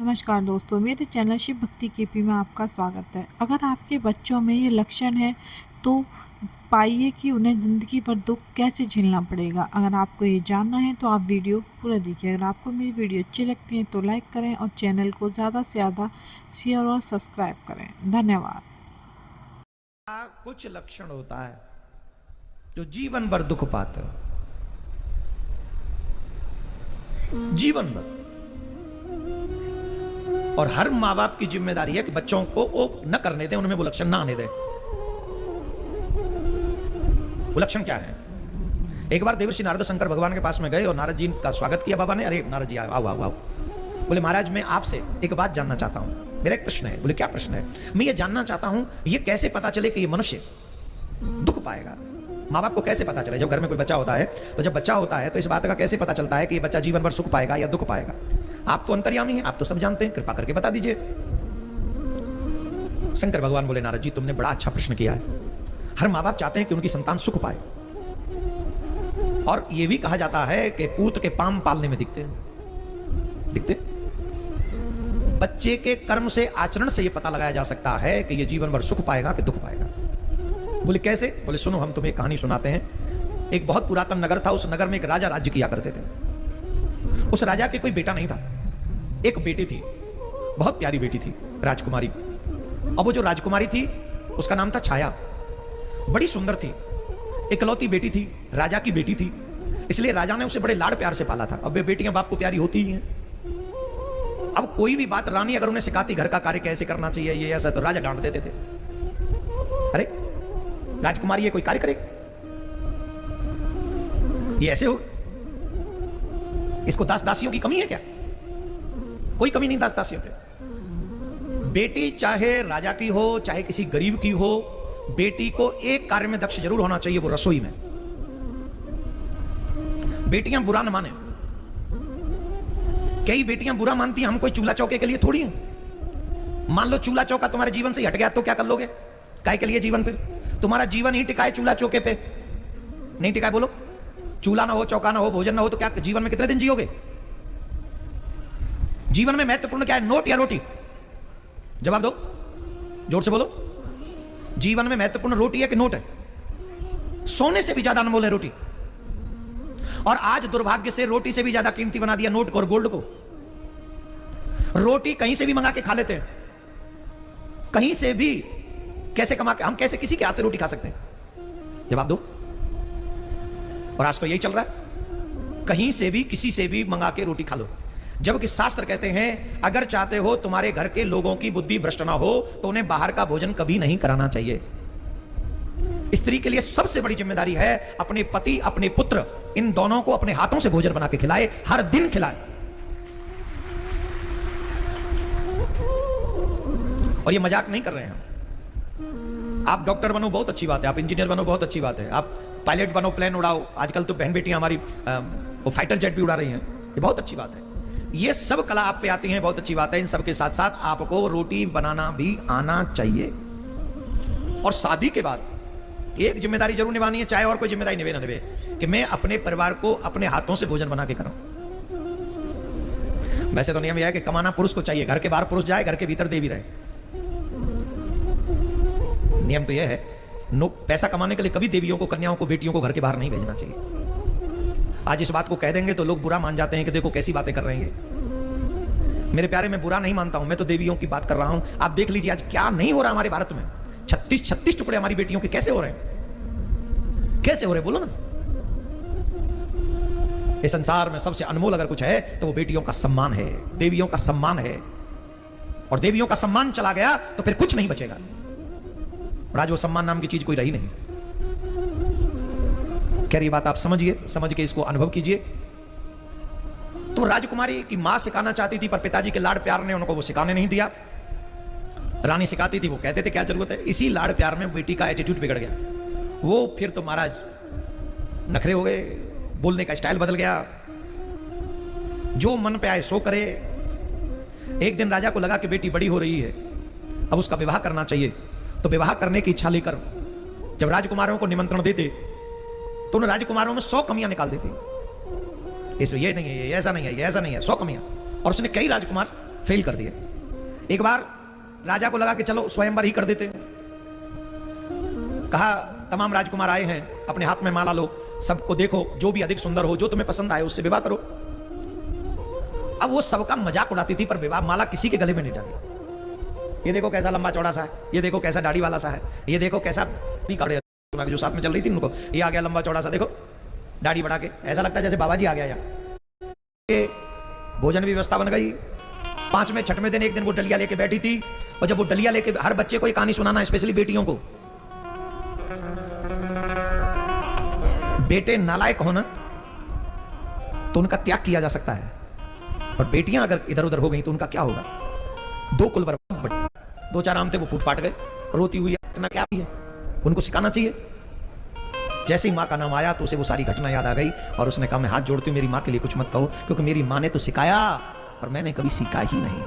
नमस्कार दोस्तों, मेरे चैनल शिव भक्ति केपी में आपका स्वागत है। अगर आपके बच्चों में ये लक्षण है तो पाइए कि उन्हें ज़िंदगी भर दुख कैसे झेलना पड़ेगा। अगर आपको ये जानना है तो आप वीडियो पूरा देखिए। अगर आपको मेरी वीडियो अच्छी लगती है तो लाइक करें और चैनल को ज़्यादा से ज़्यादा शेयर और सब्सक्राइब करें। धन्यवाद। कुछ लक्षण होता है जो जीवन भर दुख पाते हो, जीवन भर। और हर माँ बाप की जिम्मेदारी है कि बच्चों को वो न करने दें, उनमें वो लक्षण ना आने दें। वो लक्षण क्या है? एक बार देवर्षि नारद शंकर भगवान के पास में गए और नारद जी का स्वागत किया बाबा ने। अरे नारद जी आओ आओ आओ। बोले महाराज मैं आपसे एक बात जानना चाहता हूं, मेरा एक प्रश्न है। बोले क्या प्रश्न है? मैं ये जानना चाहता हूं ये कैसे पता चले कि ये मनुष्य दुख पाएगा। माँ बाप को कैसे पता चले? जब घर में कोई बच्चा होता है तो जब बच्चा होता है तो इस बात का कैसे पता चलता है कि ये बच्चा जीवन भर सुख पाएगा या दुख पाएगा? आप तो अंतर्यामी हैं, आप तो सब जानते हैं, कृपा करके बता दीजिए। शंकर भगवान बोले नारद जी तुमने बड़ा अच्छा प्रश्न किया है। हर माँ बाप चाहते हैं कि उनकी संतान सुख पाए, और यह भी कहा जाता है कि पूत के पाम पालने में दिखते बच्चे के कर्म से, आचरण से यह पता लगाया जा सकता है कि यह जीवन भर सुख पाएगा कि दुख पाएगा। बोले कैसे? बोले सुनो, हम तुम्हें एक कहानी सुनाते हैं। एक बहुत पुरातन नगर था, उस नगर में एक राजा राज्य किया करते थे। उस राजा के कोई बेटा नहीं था, एक बेटी थी, बहुत प्यारी बेटी थी, राजकुमारी। अब वो जो राजकुमारी थी उसका नाम था छाया। बड़ी सुंदर थी, इकलौती बेटी थी, राजा की बेटी थी, इसलिए राजा ने उसे बड़े लाड़ प्यार से पाला था। अब वे बेटियां बाप को प्यारी होती ही हैं। अब कोई भी बात रानी अगर उन्हें सिखाती, घर का कार्य कैसे करना चाहिए, ये ऐसा, तो राजा डांट देते थे। अरे राजकुमारी ये कोई कार्य करे, ये ऐसे हो, इसको दास दासियों की कमी है क्या? कोई कमी नहीं दास दासियों पे। बेटी चाहे राजा की हो चाहे किसी गरीब की हो, बेटी को एक कार्य में दक्ष जरूर होना चाहिए, वो रसोई में। बेटियां बुरा न माने। कई बेटियां बुरा मानती हैं, हम कोई चूल्हा चौके के लिए थोड़ी हैं। मान लो चूल्हा चौका तुम्हारे जीवन से हट गया तो क्या कर लोगे? काय के लिए जीवन? फिर तुम्हारा जीवन ही टिकाए चूल्हा चौके पे? नहीं टिकाए। बोलो, चूल्हा ना हो, चौका ना हो, भोजन ना हो तो क्या जीवन में कितने दिन जियोगे? जीवन में महत्वपूर्ण क्या है, नोट या रोटी? जवाब दो, जोर से बोलो। जीवन में महत्वपूर्ण रोटी है कि नोट है? सोने से भी ज्यादा अनमोल है रोटी। और आज दुर्भाग्य से रोटी से भी ज्यादा कीमती बना दिया नोट को और गोल्ड को। रोटी कहीं से भी मंगा के खा लेते हैं, कहीं से भी कैसे कमा के, हम कैसे किसी के हाथ से रोटी खा सकते हैं? जवाब दो। और आज तो यही चल रहा है, कहीं से भी किसी से भी मंगा के रोटी खा लो। जबकि शास्त्र कहते हैं अगर चाहते हो तुम्हारे घर के लोगों की बुद्धि भ्रष्ट ना हो तो उन्हें बाहर का भोजन कभी नहीं कराना चाहिए। स्त्री के लिए सबसे बड़ी जिम्मेदारी है अपने पति, अपने पुत्र, इन दोनों को अपने हाथों से भोजन बना के खिलाए, हर दिन खिलाए। और ये मजाक नहीं कर रहे हैं। आप डॉक्टर बनो बहुत अच्छी बात है, आप इंजीनियर बनो बहुत अच्छी बात है, आप पायलट बनो, प्लेन उड़ाओ। आजकल तो बहन बेटियां हमारी वो फाइटर जेट भी उड़ा रही हैं, ये बहुत अच्छी बात है। ये सब कला आप पे आती हैं, बहुत अच्छी बात है। इन सब के साथ साथ आपको रोटी बनाना भी आना चाहिए। और शादी के बाद एक जिम्मेदारी जरूर निभानी है, चाहे और कोई जिम्मेदारी निभे ना निभे, कि मैं अपने परिवार को अपने हाथों से भोजन बना के करूं। वैसे तो नियम यह है कि कमाना पुरुष को चाहिए, घर के बाहर पुरुष जाए, घर के भीतर देवी रहे। नियम तो यह है, पैसा कमाने के लिए कभी देवियों को, कन्याओं को, बेटियों को घर के बाहर नहीं भेजना चाहिए। आज इस बात को कह देंगे तो लोग बुरा मान जाते हैं कि देखो कैसी बातें कर रहे हैं। मेरे प्यारे, मैं बुरा नहीं मानता हूं, मैं तो देवियों की बात कर रहा हूं। आप देख लीजिए आज क्या नहीं हो रहा हमारे भारत में। 36 टुकड़े हमारी बेटियों के कैसे हो रहे हैं? कैसे हो रहे बोलो ना। इस संसार में सबसे अनमोल अगर कुछ है तो वो बेटियों का सम्मान है, देवियों का सम्मान है। और देवियों का सम्मान चला गया तो फिर कुछ नहीं बचेगा। और आज वो सम्मान नाम की चीज कोई रही नहीं। कह रही बात आप समझिए, समझ के इसको अनुभव कीजिए। तो राजकुमारी की मां सिखाना चाहती थी, पर पिताजी के लाड़ प्यार ने उनको वो सिखाने नहीं दिया। रानी सिखाती थी, वो कहते थे क्या जरूरत है। इसी लाड़ प्यार में बेटी का एटीट्यूड बिगड़ गया। वो फिर तो महाराज नखरे हो गए, बोलने का स्टाइल बदल गया, जो मन पे आए सो करे। एक दिन राजा को लगा कि बेटी बड़ी हो रही है, अब उसका विवाह करना चाहिए। तो विवाह करने की इच्छा लेकर जब राजकुमारों को निमंत्रण देते तो उन राजकुमारों में 100 कमियां निकाल देती। इसमें ये नहीं है, ये ऐसा नहीं है, ये ऐसा नहीं है, 100 कमियां। और उसने कई राजकुमार फेल कर दिए। एक बार राजा को लगा कि चलो स्वयंवर ही कर देते हैं। कहा तमाम राजकुमार आए हैं, अपने हाथ में माला लो, सबको देखो, जो भी अधिक सुंदर हो, जो तुम्हें पसंद आए उससे विवाह करो। अब वो सबका मजाक उड़ाती थी, पर विवाह माला किसी के गले में नहीं डाली। ये देखो कैसा लंबा चौड़ा सा है, ये देखो कैसा दाढ़ी वाला सा है, ये देखो कैसा नहीं कर रहे जो साथ में चल रही थी उनको, ये आ गया लंबा चौड़ा सा, देखो दाढ़ी बढ़ा के, ऐसा लगता है जैसे बाबा जी आ गया यहाँ। भोजन की व्यवस्था बन गई। 5वें 6वें दिन एक दिन वो डलिया लेके बैठी थी, और जब वो डलिया लेके हर बच्चे को एक कहानी सुनाना, स्पेशली बेटियों को। बेटे नालायक हो ना तो उनका त्याग किया जा सकता है, और बेटियां अगर इधर उधर हो गई तो उनका क्या होगा? 2 कुल बर्बाद। 2-4 आम थे वो फूट फाट गए, रोती हुई घटना क्या भी है, उनको सिखाना चाहिए। जैसे ही माँ का नाम आया तो उसे वो सारी घटना याद आ गई, और उसने कहा मैं हाथ जोड़ती हूँ, मेरी माँ के लिए कुछ मत कहो, क्योंकि मेरी माँ ने तो सिखाया और मैंने कभी सीखा ही नहीं।